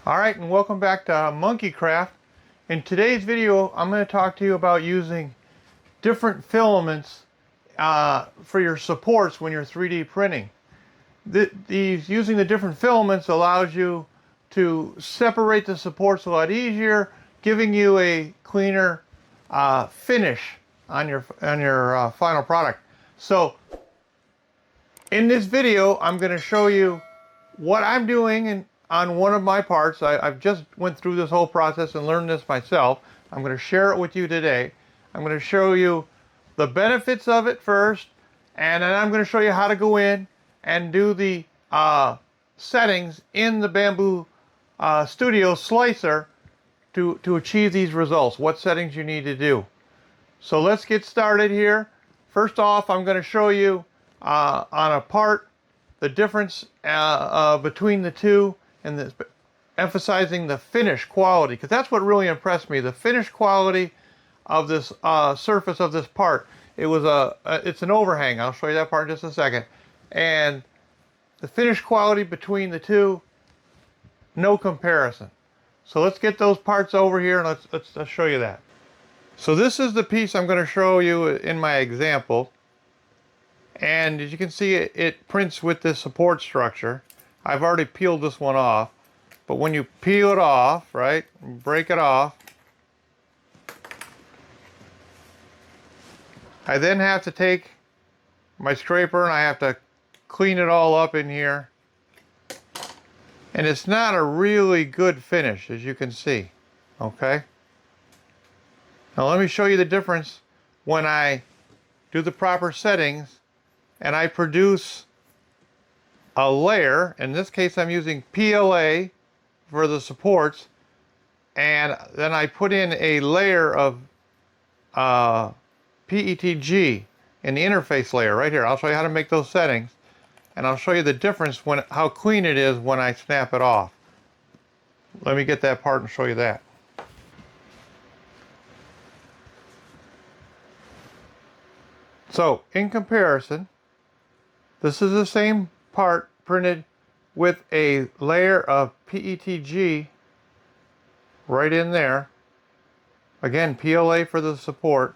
Alright, and welcome back to Monkey Craft. In today's video, I'm going to talk to you about using different filaments for your supports when you're 3D printing. Using the different filaments allows you to separate the supports a lot easier, giving you a cleaner finish on your final product. So, in this video, I'm going to show you what I'm doing on one of my parts. I've just went through this whole process and learned this myself. I'm going to share it with you today. I'm going to show you the benefits of it first, and then I'm going to show you how to go in and do the settings in the Bambu Studio slicer to achieve these results, what settings you need to do. So let's get started here. First off, I'm going to show you on a part the difference between the two, and emphasizing the finish quality, because that's what really impressed me. The finish quality of this surface of this part. It's an overhang. I'll show you that part in just a second. And the finish quality between the two, no comparison. So let's get those parts over here and let's show you that. So this is the piece I'm going to show you in my example. And as you can see, it prints with this support structure. I've already peeled this one off, but when you peel it off, right, break it off, I then have to take my scraper and I have to clean it all up in here. And it's not a really good finish, as you can see, okay? Now let me show you the difference when I do the proper settings and I produce a layer. In this case, I'm using PLA for the supports, and then I put in a layer of PETG in the interface layer right here. I'll show you how to make those settings, and I'll show you the difference how clean it is when I snap it off. Let me get that part and show you that. So, in comparison, this is the same part printed with a layer of PETG right in there. Again, PLA for the support.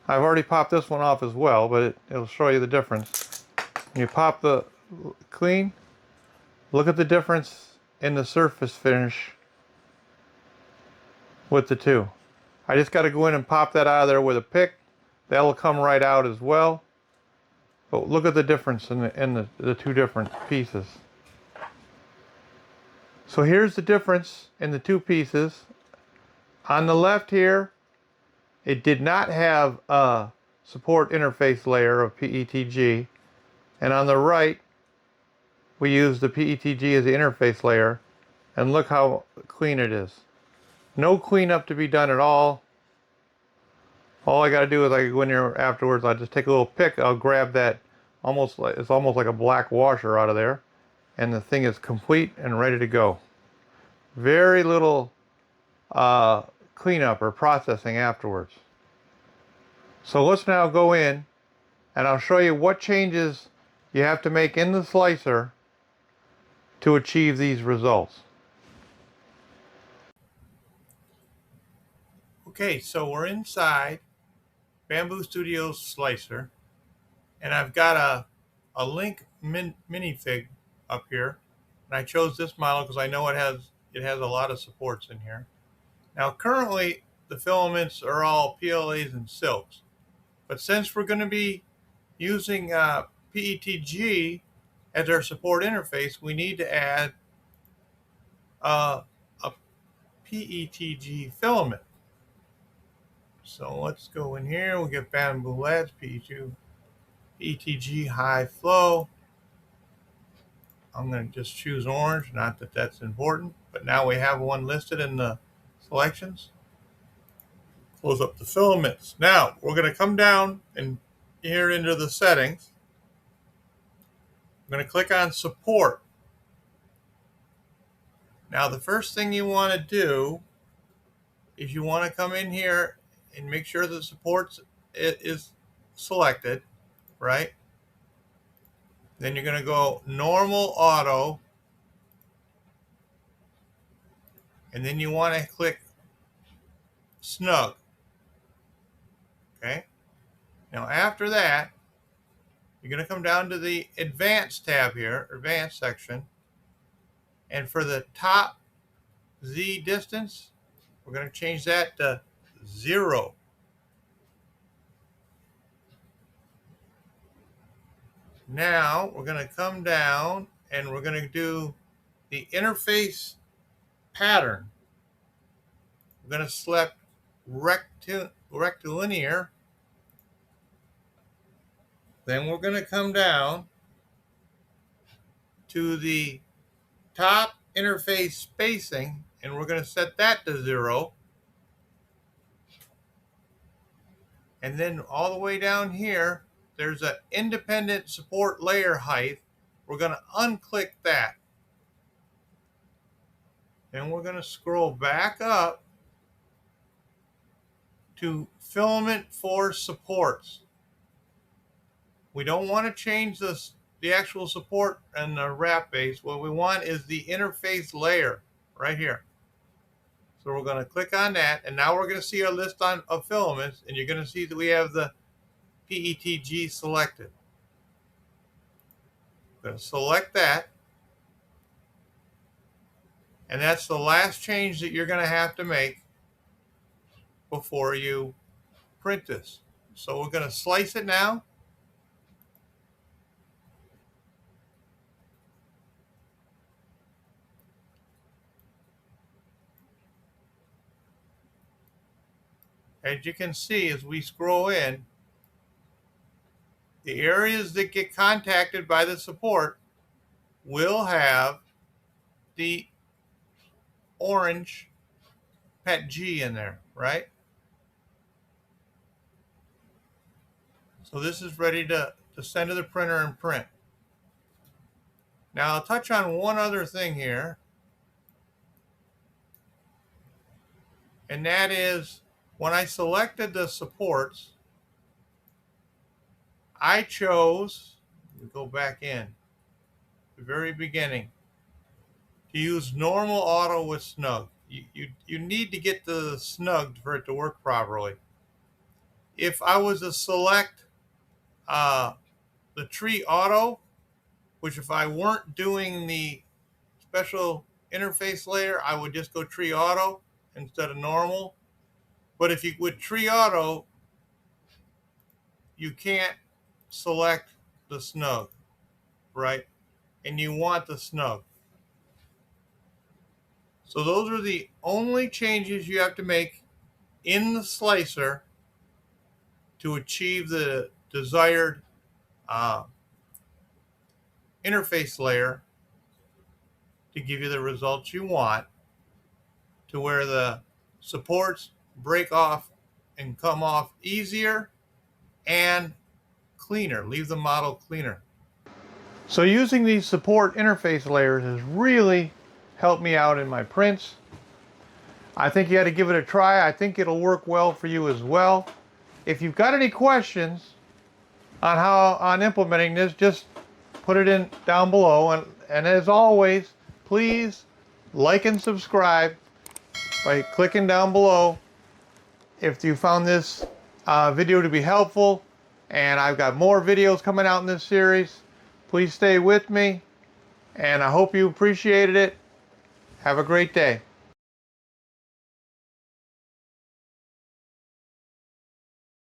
I've already popped this one off as well, but it'll show you the difference. You pop the clean, look at the difference in the surface finish with the two. I just got to go in and pop that out of there with a pick. That'll come right out as well. But look at the difference in the two different pieces. So here's the difference in the two pieces. On the left here, it did not have a support interface layer of PETG. And on the right, we used the PETG as the interface layer. And look how clean it is. No cleanup to be done at all. All I got to do is I go in here afterwards, I'll just take a little pick, I'll grab that, it's almost like a black washer out of there, and the thing is complete and ready to go. Very little cleanup or processing afterwards. So let's now go in and I'll show you what changes you have to make in the slicer to achieve these results. Okay, so we're inside Bambu Studios slicer, and I've got a Link minifig up here, and I chose this model because I know it has a lot of supports in here. Now currently the filaments are all PLAs and silks, but since we're going to be using PETG as our support interface, we need to add a PETG filament. So let's go in here, we'll get Bambu LEDs, PETG high flow. I'm going to just choose orange, not that that's important, but now we have one listed in the selections. Close up the filaments. Now we're going to come down and here into the settings. I'm going to click on support. Now the first thing you want to do is you want to come in here and make sure the supports is selected, right? Then you're going to go normal auto, and then you want to click snug. Okay. Now after that, you're going to come down to the Advanced tab here, Advanced section, and for the top Z distance, we're going to change that to 0. Now we're going to come down and we're going to do the interface pattern. We're going to select rectilinear. Then we're going to come down to the top interface spacing, and we're going to set that to 0. And then all the way down here, there's an independent support layer height. We're going to unclick that. Then we're going to scroll back up to filament for supports. We don't want to change the actual support and the wrap base. What we want is the interface layer right here. So we're going to click on that, and now we're going to see our list of filaments, and you're going to see that we have the PETG selected. I'm going to select that, and that's the last change that you're going to have to make before you print this. So we're going to slice it now. As you can see, as we scroll in, the areas that get contacted by the support will have the orange PETG in there, right? So this is ready to send to the printer and print. Now I'll touch on one other thing here, and that is when I selected the supports, I chose, let me go back in, the very beginning, to use normal auto with snug. You need to get the snugged for it to work properly. If I was to select the tree auto, which if I weren't doing the special interface layer, I would just go tree auto instead of normal. But if you with tree auto, you can't select the snug, right? And you want the snug. So those are the only changes you have to make in the slicer to achieve the desired interface layer to give you the results you want, to where the supports break off and come off easier and cleaner, leave the model cleaner. So using these support interface layers has really helped me out in my prints. I think you got to give it a try. I think it'll work well for you as well. If you've got any questions on implementing this, just put it in down below. And as always, please like and subscribe by clicking down below if you found this video to be helpful. And I've got more videos coming out in this series. Please stay with me, and I hope you appreciated it. Have a great day.